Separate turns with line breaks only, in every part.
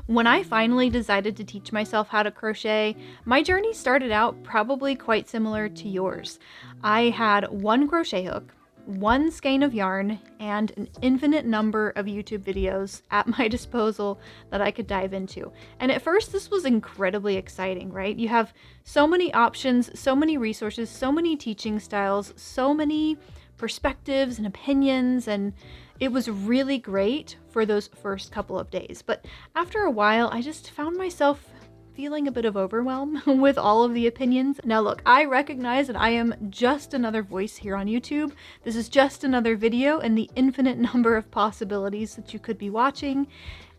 When I finally decided to teach myself how to crochet, my journey started out probably quite similar to yours. I had one crochet hook, one skein of yarn, and an infinite number of YouTube videos at my disposal that I could dive into. And at first, this was incredibly exciting, right? You have so many options, so many resources, so many teaching styles, so many perspectives and opinions, and it was really great for those first couple of days. But after a while, I just found myself feeling a bit of overwhelm with all of the opinions. Now look, I recognize that I am just another voice here on YouTube. This is just another video in the infinite number of possibilities that you could be watching.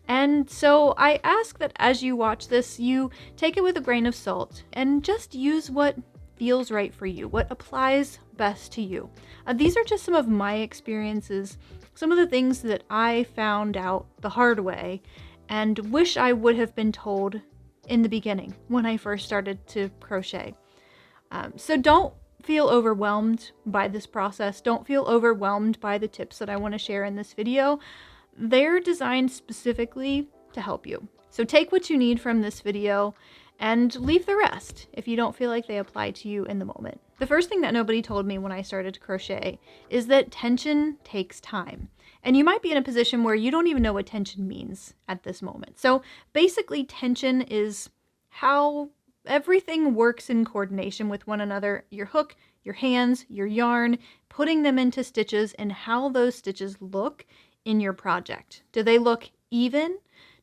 And so I ask that as you watch this, you take it with a grain of salt and just use what feels right for you, what applies best to you. These are just some of my experiences, some of the things that I found out the hard way and wish I would have been told in the beginning when I first started to crochet. So don't feel overwhelmed by this process. Don't feel overwhelmed by the tips that I want to share in this video. They're designed specifically to help you. So take what you need from this video and leave the rest if you don't feel like they apply to you in the moment. The first thing that nobody told me when I started to crochet is that tension takes time. And you might be in a position where you don't even know what tension means at this moment. So basically, tension is how everything works in coordination with one another. Your hook, your hands, your yarn, putting them into stitches, and how those stitches look in your project. Do they look even?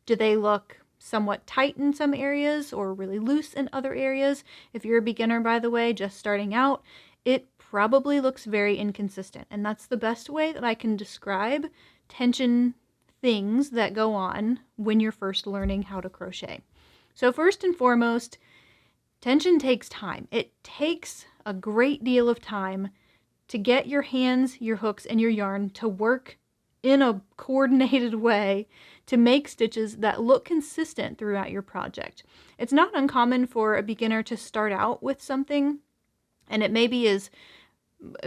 Do they look somewhat tight in some areas or really loose in other areas? If you're a beginner, by the way, just starting out, it probably looks very inconsistent. And that's the best way that I can describe tension things that go on when you're first learning how to crochet. So first and foremost, tension takes time. It takes a great deal of time to get your hands, your hooks, and your yarn to work in a coordinated way to make stitches that look consistent throughout your project. It's not uncommon for a beginner to start out with something, and it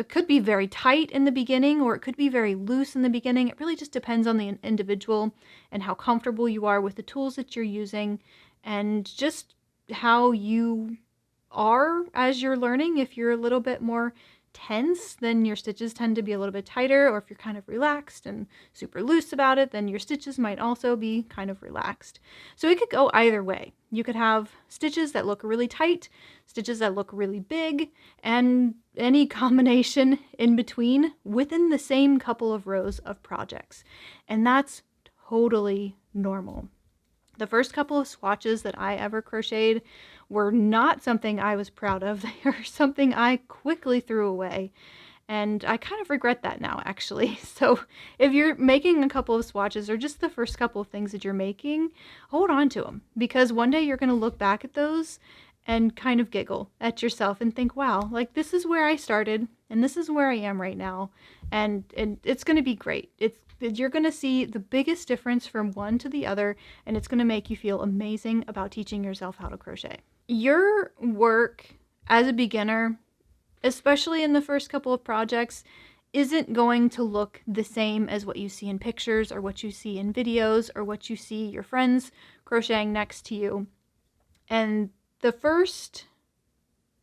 could be very tight in the beginning, or it could be very loose in the beginning. It really just depends on the individual and how comfortable you are with the tools that you're using, and just how you are as you're learning. If you're a little bit more tense, then your stitches tend to be a little bit tighter, or if you're kind of relaxed and super loose about it, then your stitches might also be kind of relaxed. So it could go either way. You could have stitches that look really tight, stitches that look really big, and any combination in between within the same couple of rows of projects. And that's totally normal. The first couple of swatches that I ever crocheted were not something I was proud of. They are something I quickly threw away. And I kind of regret that now, actually. So if you're making a couple of swatches or just the first couple of things that you're making, hold on to them. Because one day you're going to look back at those and kind of giggle at yourself and think, wow, like this is where I started and this is where I am right now. And it's going to be great. You're going to see the biggest difference from one to the other, and it's going to make you feel amazing about teaching yourself how to crochet. Your work as a beginner, especially in the first couple of projects, isn't going to look the same as what you see in pictures or what you see in videos or what you see your friends crocheting next to you. And the first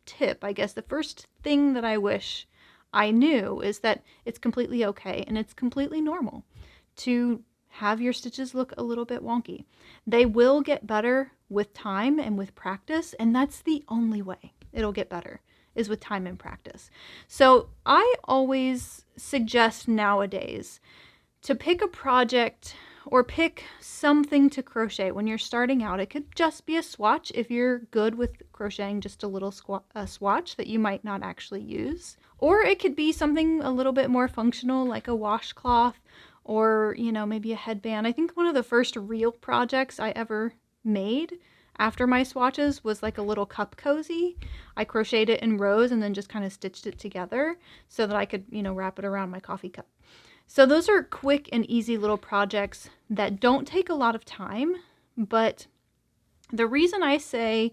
tip, I guess, the first thing that I wish I knew is that it's completely okay and it's completely normal to have your stitches look a little bit wonky. They will get better with time and with practice, and that's the only way it'll get better, is with time and practice. So I always suggest nowadays to pick a project or pick something to crochet when you're starting out. It could just be a swatch if you're good with crocheting just a little swatch that you might not actually use. Or it could be something a little bit more functional like a washcloth or, maybe a headband. I think one of the first real projects I ever made after my swatches was like a little cup cozy. I crocheted it in rows and then just kind of stitched it together so that I could, wrap it around my coffee cup. So those are quick and easy little projects that don't take a lot of time, but the reason I say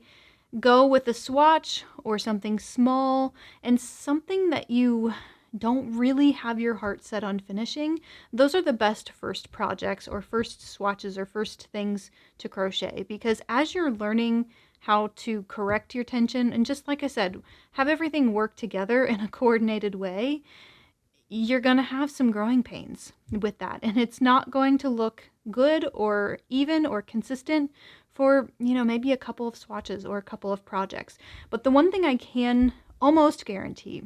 go with a swatch or something small and something that you don't really have your heart set on finishing, those are the best first projects or first swatches or first things to crochet, because as you're learning how to correct your tension and, just like I said, have everything work together in a coordinated way, you're going to have some growing pains with that, and it's not going to look good or even or consistent for, maybe a couple of swatches or a couple of projects. But the one thing I can almost guarantee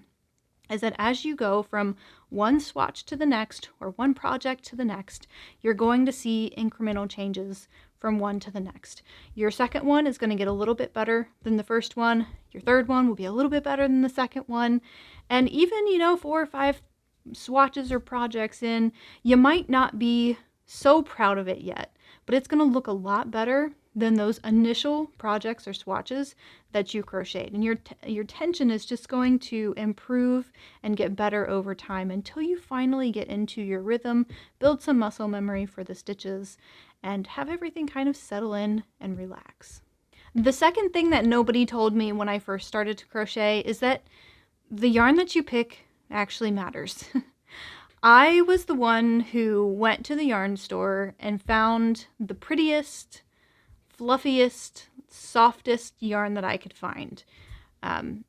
is that as you go from one swatch to the next or one project to the next, you're going to see incremental changes from one to the next. Your second one is going to get a little bit better than the first one. Your third one will be a little bit better than the second one. And even, 4 or 5 swatches or projects in, you might not be so proud of it yet, but it's going to look a lot better than those initial projects or swatches that you crocheted. And your tension is just going to improve and get better over time until you finally get into your rhythm, build some muscle memory for the stitches, and have everything kind of settle in and relax. The second thing that nobody told me when I first started to crochet is that the yarn that you pick actually matters. I was the one who went to the yarn store and found the prettiest, fluffiest, softest yarn that I could find. And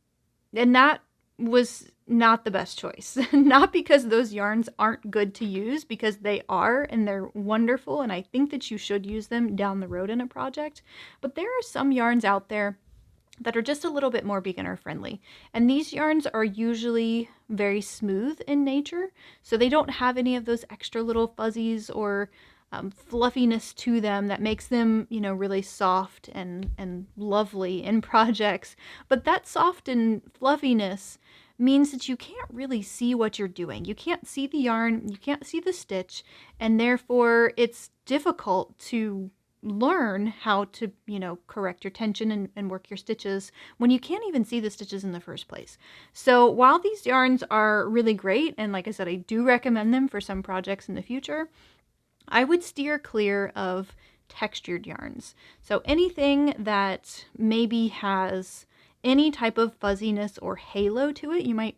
that was not the best choice. Not because those yarns aren't good to use, because they are, and they're wonderful, and I think that you should use them down the road in a project. But there are some yarns out there that are just a little bit more beginner friendly. And these yarns are usually very smooth in nature, so they don't have any of those extra little fuzzies or fluffiness to them that makes them, really soft and lovely in projects. But that soft and fluffiness means that you can't really see what you're doing. You can't see the yarn, you can't see the stitch, and therefore it's difficult to learn how to, correct your tension and work your stitches when you can't even see the stitches in the first place. So while these yarns are really great, and like I said, I do recommend them for some projects in the future, I would steer clear of textured yarns. So anything that maybe has any type of fuzziness or halo to it, you might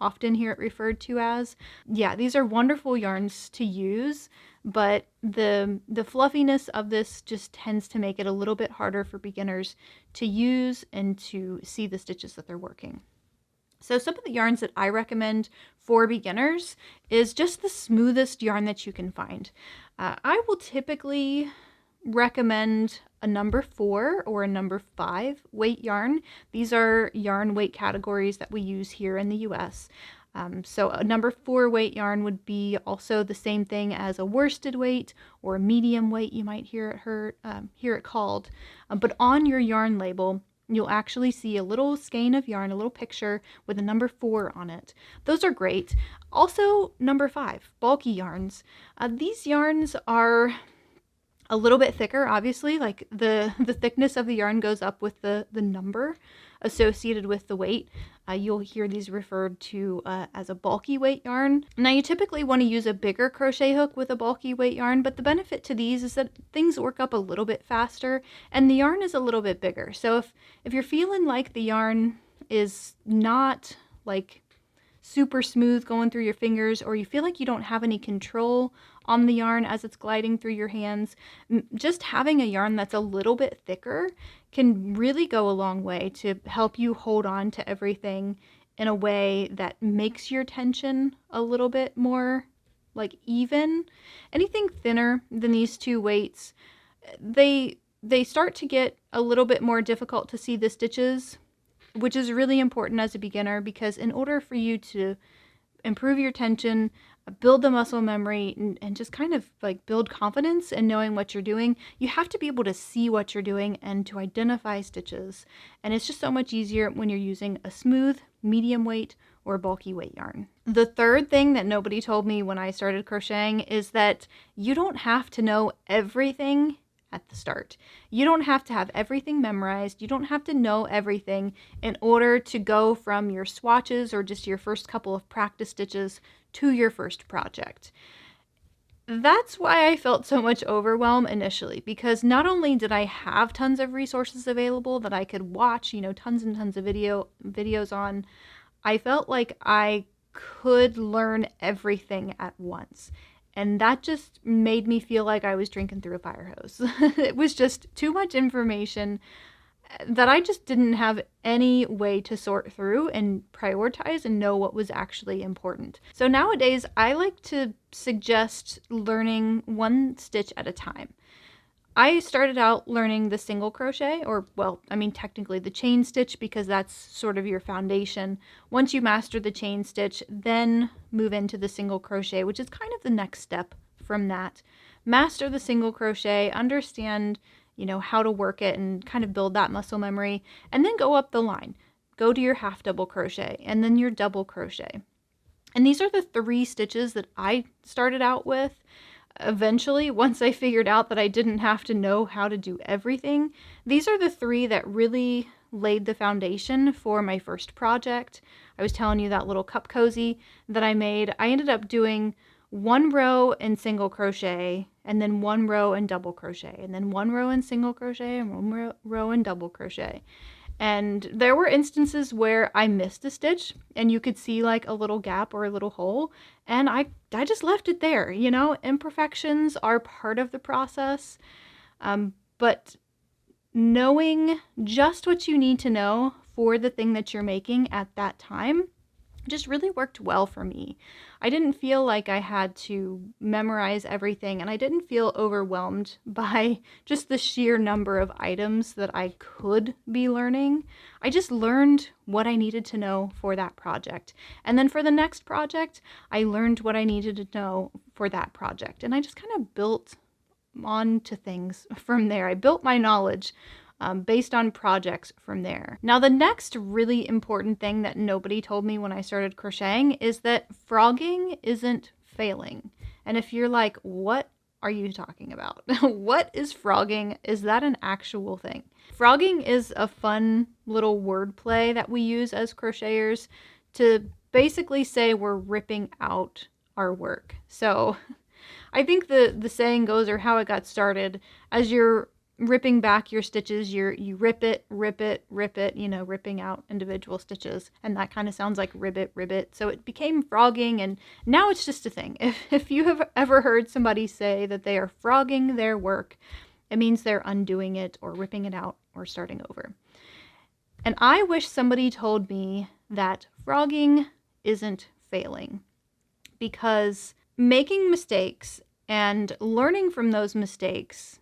often hear it referred to as. Yeah, these are wonderful yarns to use, but the fluffiness of this just tends to make it a little bit harder for beginners to use and to see the stitches that they're working. So some of the yarns that I recommend for beginners is just the smoothest yarn that you can find. I will typically recommend a number 4 or a number 5 weight yarn. These are yarn weight categories that we use here in the US. So a number 4 weight yarn would be also the same thing as a worsted weight or a medium weight, you might hear it called. But on your yarn label, you'll actually see a little skein of yarn, a little picture with a number 4 on it. Those are great. Also, number 5, bulky yarns. These yarns are a little bit thicker, obviously, like the thickness of the yarn goes up with the number associated with the weight. You'll hear these referred to as a bulky weight yarn. Now, you typically want to use a bigger crochet hook with a bulky weight yarn, but the benefit to these is that things work up a little bit faster and the yarn is a little bit bigger. So if you're feeling like the yarn is not like super smooth going through your fingers, or you feel like you don't have any control on the yarn as it's gliding through your hands, just having a yarn that's a little bit thicker can really go a long way to help you hold on to everything in a way that makes your tension a little bit more like even. Anything thinner than these 2 weights, they start to get a little bit more difficult to see the stitches, which is really important as a beginner, because in order for you to improve your tension, build the muscle memory, and just kind of like build confidence in knowing what you're doing, you have to be able to see what you're doing and to identify stitches. And it's just so much easier when you're using a smooth, medium weight, or bulky weight yarn. The third thing that nobody told me when I started crocheting is that you don't have to know everything at the start. You don't have to have everything memorized. You don't have to know everything in order to go from your swatches or just your first couple of practice stitches to your first project. That's why I felt so much overwhelm initially, because not only did I have tons of resources available that I could watch, tons and tons of videos on, I felt like I could learn everything at once. And that just made me feel like I was drinking through a fire hose. It was just too much information that I just didn't have any way to sort through and prioritize and know what was actually important. So nowadays, I like to suggest learning one stitch at a time. I started out learning the single crochet, or well, I mean technically the chain stitch, because that's sort of your foundation. Once you master the chain stitch, then move into the single crochet, which is kind of the next step from that. Master the single crochet, understand, how to work it and kind of build that muscle memory, and then go up the line. Go to your half double crochet and then your double crochet. And these are the 3 stitches that I started out with. Eventually, once I figured out that I didn't have to know how to do everything, these are the 3 that really laid the foundation for my first project. I was telling you that little cup cozy that I made. I ended up doing 1 row in single crochet, and then 1 row in double crochet, and then 1 row in single crochet, and 1 row in double crochet. And there were instances where I missed a stitch and you could see like a little gap or a little hole, and I just left it there. Imperfections are part of the process, but knowing just what you need to know for the thing that you're making at that time just really worked well for me. I didn't feel like I had to memorize everything, and I didn't feel overwhelmed by just the sheer number of items that I could be learning. I just learned what I needed to know for that project. And then for the next project, I learned what I needed to know for that project. And I just kind of built on to things from there. I built my knowledge based on projects from there. Now, the next really important thing that nobody told me when I started crocheting is that frogging isn't failing. And if you're like, what are you talking about? What is frogging? Is that an actual thing? Frogging is a fun little wordplay that we use as crocheters to basically say we're ripping out our work. So I think the saying goes, or how it got started, as you're ripping back your stitches, you rip it, ripping out individual stitches, and that kind of sounds like ribbit. So it became frogging, and now it's just a thing. If you have ever heard somebody say that they are frogging their work, it means they're undoing it or ripping it out or starting over. And I wish somebody told me that frogging isn't failing, because making mistakes and learning from those mistakes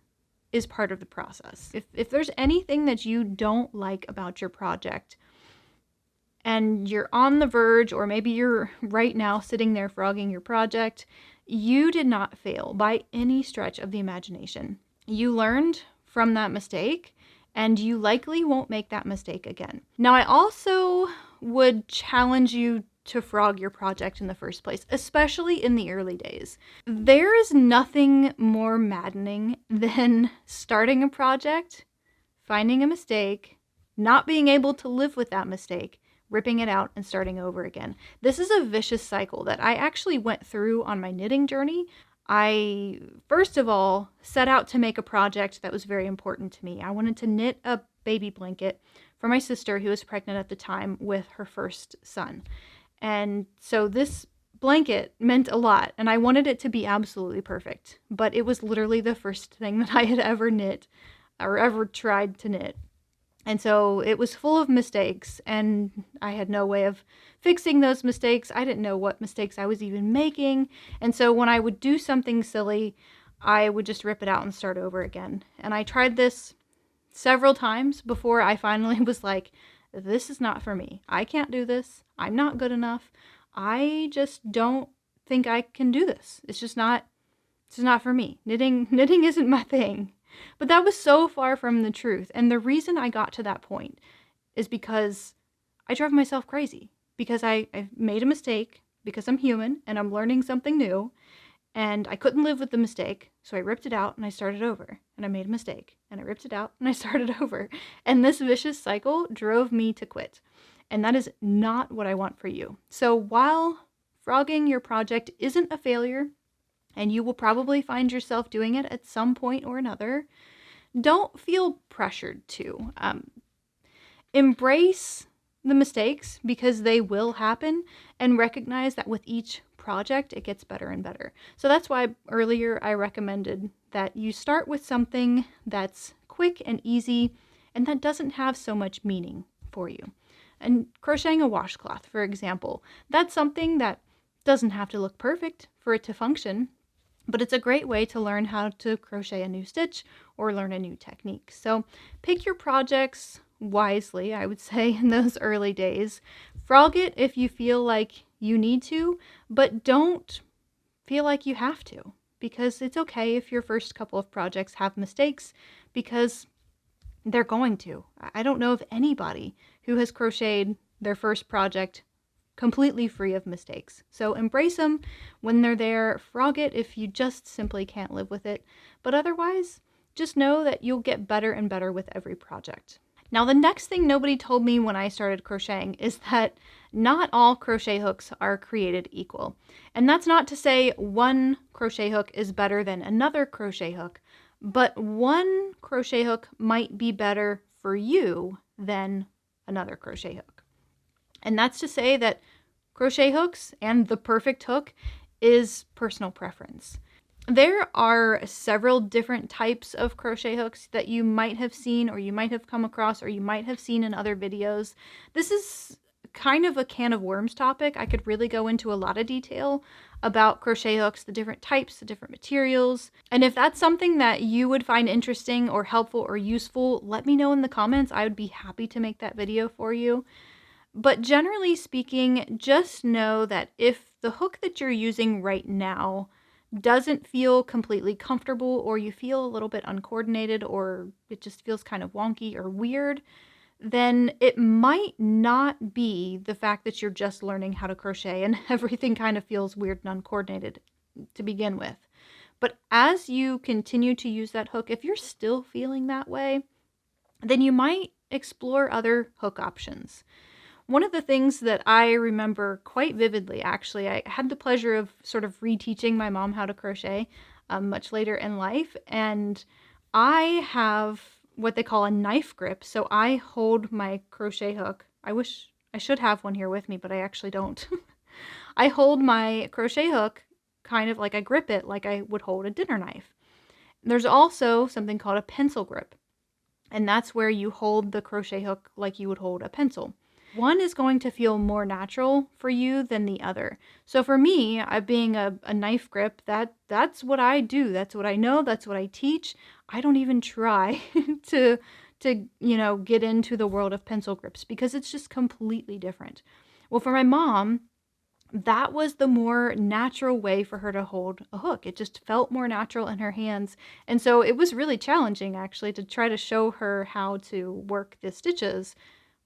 is part of the process. If there's anything that you don't like about your project and you're on the verge, or maybe you're right now sitting there frogging your project, you did not fail by any stretch of the imagination. You learned from that mistake, and you likely won't make that mistake again. Now, I also would challenge you to frog your project in the first place, especially in the early days. There is nothing more maddening than starting a project, finding a mistake, not being able to live with that mistake, ripping it out and starting over again. This is a vicious cycle that I actually went through on my knitting journey. I, first of all, set out to make a project that was very important to me. I wanted to knit a baby blanket for my sister, who was pregnant at the time with her first son. And so this blanket meant a lot, and I wanted it to be absolutely perfect, but it was literally the first thing that I had ever knit or ever tried to knit. And so it was full of mistakes, and I had no way of fixing those mistakes. I didn't know what mistakes I was even making. And so when I would do something silly, I would just rip it out and start over again. And I tried this several times before I finally was like, this is not for me. I can't do this. I'm not good enough. I just don't think I can do this. It's just not for me. Knitting isn't my thing. But that was so far from the truth. And the reason I got to that point is because I drove myself crazy. Because I made a mistake, because I'm human and I'm learning something new, and I couldn't live with the mistake, so I ripped it out and I started over. And I made a mistake, and I ripped it out and I started over. And this vicious cycle drove me to quit. And that is not what I want for you. So while frogging your project isn't a failure, and you will probably find yourself doing it at some point or another, don't feel pressured to. Embrace the mistakes because they will happen, and recognize that with each project it gets better and better. So that's why earlier I recommended that you start with something that's quick and easy and that doesn't have so much meaning for you. And crocheting a washcloth, for example, that's something that doesn't have to look perfect for it to function, but it's a great way to learn how to crochet a new stitch or learn a new technique. So pick your projects wisely, I would say, in those early days. Frog it if you feel like you need to, but don't feel like you have to, because it's okay if your first couple of projects have mistakes, because they're going to. I don't know of anybody who has crocheted their first project completely free of mistakes. So embrace them when they're there. Frog it if you just simply can't live with it. But otherwise, just know that you'll get better and better with every project. Now, the next thing nobody told me when I started crocheting is that not all crochet hooks are created equal. And that's not to say one crochet hook is better than another crochet hook, but one crochet hook might be better for you than another crochet hook. And that's to say that crochet hooks and the perfect hook is personal preference. There are several different types of crochet hooks that you might have seen, or you might have come across, or you might have seen in other videos. This is kind of a can of worms topic. I could really go into a lot of detail about crochet hooks, the different types, the different materials. And if that's something that you would find interesting or helpful or useful, let me know in the comments. I would be happy to make that video for you. But generally speaking, just know that if the hook that you're using right now doesn't feel completely comfortable, or you feel a little bit uncoordinated, or it just feels kind of wonky or weird, then it might not be the fact that you're just learning how to crochet and everything kind of feels weird and uncoordinated to begin with. But as you continue to use that hook, if you're still feeling that way, then you might explore other hook options. One of the things that I remember quite vividly, actually, I had the pleasure of sort of reteaching my mom how to crochet much later in life, and I have what they call a knife grip. So I hold my crochet hook. I wish I should have one here with me, but I actually don't. I hold my crochet hook kind of like I grip it like I would hold a dinner knife. There's also something called a pencil grip, and that's where you hold the crochet hook like you would hold a pencil. One is going to feel more natural for you than the other. So for me, being a knife grip, that's what I do. That's what I know. That's what I teach. I don't even try to get into the world of pencil grips because it's just completely different. Well, for my mom, that was the more natural way for her to hold a hook. It just felt more natural in her hands. And so it was really challenging, actually, to try to show her how to work the stitches,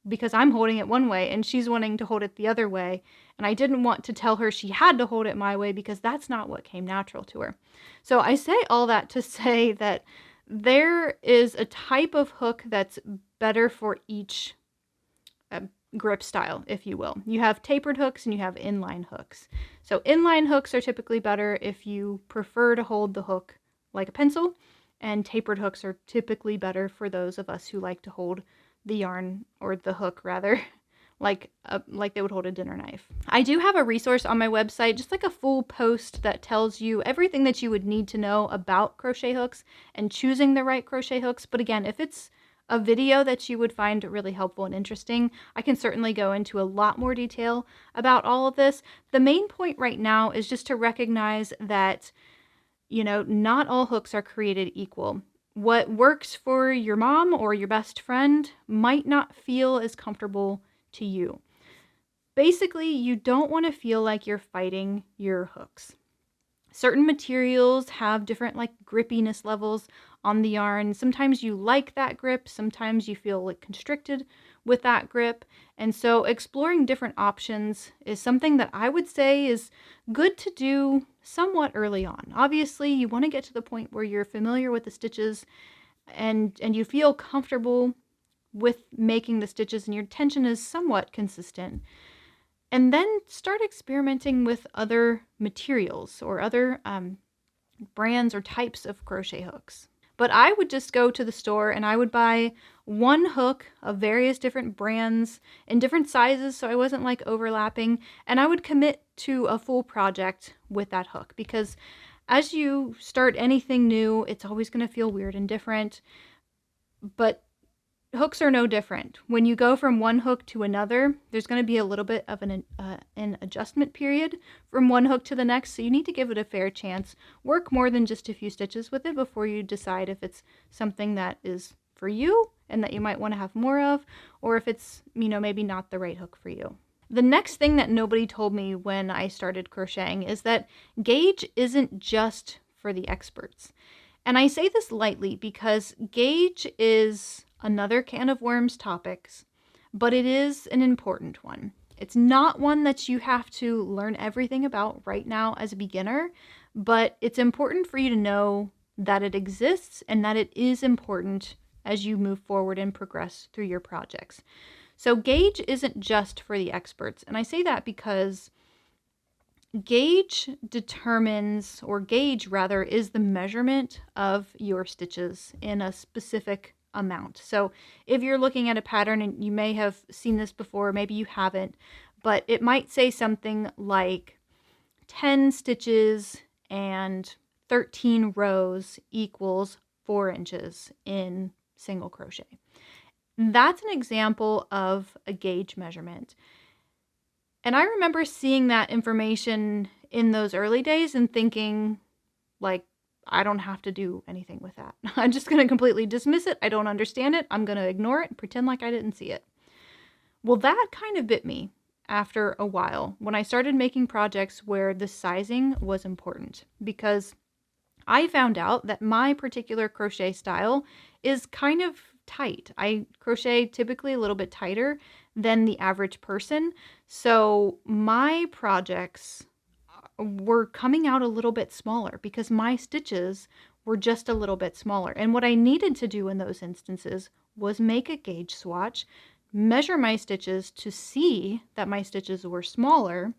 because I'm holding it one way and she's wanting to hold it the other way. And I didn't want to tell her she had to hold it my way because that's not what came natural to her. So I say all that to say that there is a type of hook that's better for each grip style, if you will. You have tapered hooks and you have inline hooks. So inline hooks are typically better if you prefer to hold the hook like a pencil, and tapered hooks are typically better for those of us who like to hold the yarn, or the hook rather, like they would hold a dinner knife. I do have a resource on my website, just like a full post that tells you everything that you would need to know about crochet hooks and choosing the right crochet hooks. But again, if it's a video that you would find really helpful and interesting, I can certainly go into a lot more detail about all of this. The main point right now is just to recognize that, not all hooks are created equal. What works for your mom or your best friend might not feel as comfortable to you. Basically, you don't want to feel like you're fighting your hooks. Certain materials have different grippiness levels on the yarn. Sometimes you like that grip, sometimes you feel constricted with that grip. And so exploring different options is something that I would say is good to do somewhat early on. Obviously, you want to get to the point where you're familiar with the stitches and you feel comfortable with making the stitches and your tension is somewhat consistent. And then start experimenting with other materials or other brands or types of crochet hooks. But I would just go to the store and I would buy one hook of various different brands in different sizes, so I wasn't like overlapping, and I would commit to a full project with that hook, because as you start anything new, it's always going to feel weird and different. But hooks are no different. When you go from one hook to another, there's going to be a little bit of an adjustment period from one hook to the next, so you need to give it a fair chance. Work more than just a few stitches with it before you decide if it's something that is for you and that you might want to have more of, or if it's, maybe not the right hook for you. The next thing that nobody told me when I started crocheting is that gauge isn't just for the experts. And I say this lightly because gauge is another can of worms topics, but it is an important one. It's not one that you have to learn everything about right now as a beginner, but it's important for you to know that it exists and that it is important as you move forward and progress through your projects. So gauge isn't just for the experts, and I say that because gauge is the measurement of your stitches in a specific amount. So if you're looking at a pattern, and you may have seen this before, maybe you haven't, but it might say something like 10 stitches and 13 rows equals 4 inches in single crochet. That's an example of a gauge measurement. And I remember seeing that information in those early days and thinking, like, I don't have to do anything with that. I'm just going to completely dismiss it. I don't understand it. I'm going to ignore it and pretend like I didn't see it. Well, that kind of bit me after a while when I started making projects where the sizing was important, because I found out that my particular crochet style is kind of tight. I crochet typically a little bit tighter than the average person. So my projects were coming out a little bit smaller because my stitches were just a little bit smaller. And what I needed to do in those instances was make a gauge swatch, measure my stitches to see that my stitches were smaller,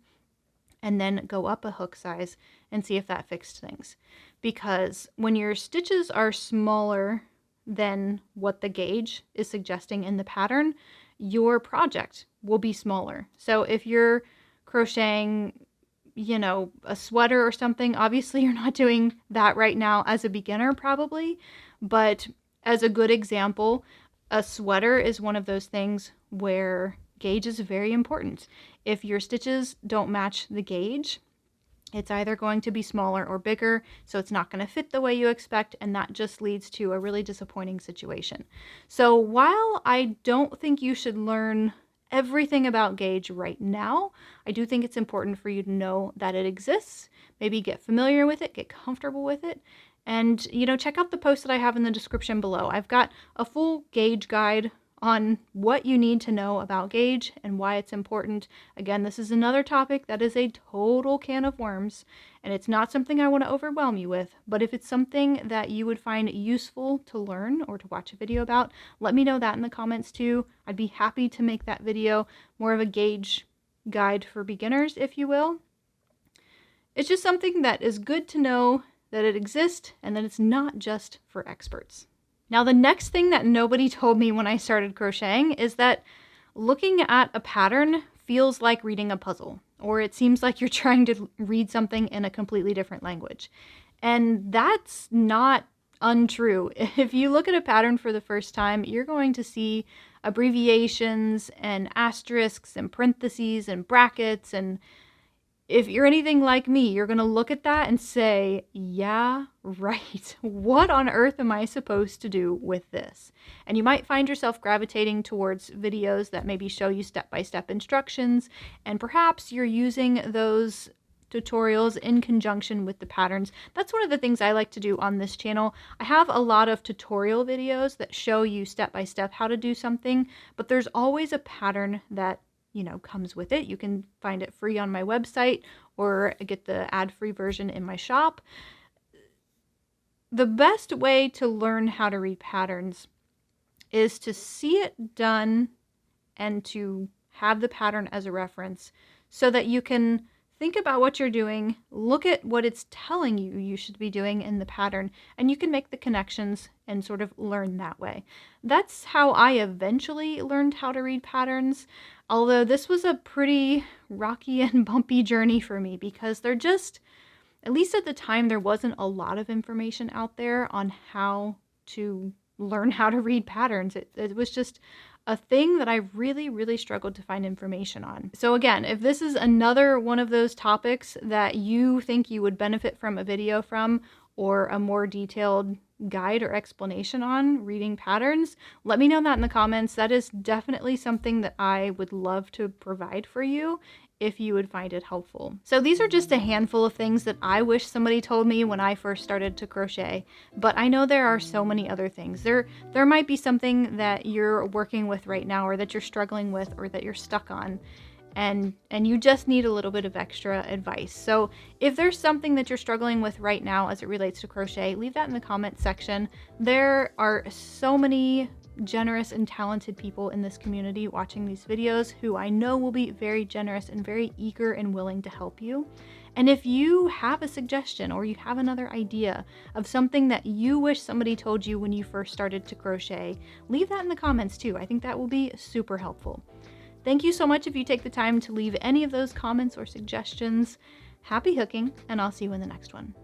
and then go up a hook size and see if that fixed things. Because when your stitches are smaller than what the gauge is suggesting in the pattern, your project will be smaller. So if you're crocheting, a sweater or something, obviously you're not doing that right now as a beginner probably, but as a good example, a sweater is one of those things where gauge is very important. If your stitches don't match the gauge, it's either going to be smaller or bigger, so it's not going to fit the way you expect, and that just leads to a really disappointing situation. So while I don't think you should learn everything about gauge right now, I do think it's important for you to know that it exists, maybe get familiar with it, get comfortable with it, and check out the post that I have in the description below. I've got a full gauge guide on what you need to know about gauge and why it's important. Again, this is another topic that is a total can of worms, and it's not something I want to overwhelm you with, but if it's something that you would find useful to learn or to watch a video about, let me know that in the comments too. I'd be happy to make that video more of a gauge guide for beginners, if you will. It's just something that is good to know that it exists and that it's not just for experts. Now, the next thing that nobody told me when I started crocheting is that looking at a pattern feels like reading a puzzle, or it seems like you're trying to read something in a completely different language. And that's not untrue. If you look at a pattern for the first time, you're going to see abbreviations and asterisks and parentheses and brackets, and if you're anything like me, you're going to look at that and say, yeah, right. What on earth am I supposed to do with this? And you might find yourself gravitating towards videos that maybe show you step-by-step instructions, and perhaps you're using those tutorials in conjunction with the patterns. That's one of the things I like to do on this channel. I have a lot of tutorial videos that show you step-by-step how to do something, but there's always a pattern that comes with it. You can find it free on my website or get the ad-free version in my shop. The best way to learn how to read patterns is to see it done and to have the pattern as a reference so that you can think about what you're doing, look at what it's telling you you should be doing in the pattern, and you can make the connections and sort of learn that way. That's how I eventually learned how to read patterns, although this was a pretty rocky and bumpy journey for me because they're just, at least at the time, there wasn't a lot of information out there on how to learn how to read patterns. It was just a thing that I really, really struggled to find information on. So again, if this is another one of those topics that you think you would benefit from a video from, or a more detailed guide or explanation on reading patterns, let me know that in the comments. That is definitely something that I would love to provide for you if you would find it helpful. So these are just a handful of things that I wish somebody told me when I first started to crochet, but I know there are so many other things. There might be something that you're working with right now, or that you're struggling with, or that you're stuck on, and you just need a little bit of extra advice. So if there's something that you're struggling with right now as it relates to crochet, leave that in the comment section. There are so many generous and talented people in this community watching these videos who I know will be very generous and very eager and willing to help you. And if you have a suggestion, or you have another idea of something that you wish somebody told you when you first started to crochet, leave that in the comments too. I think that will be super helpful. Thank you so much if you take the time to leave any of those comments or suggestions. Happy hooking, and I'll see you in the next one.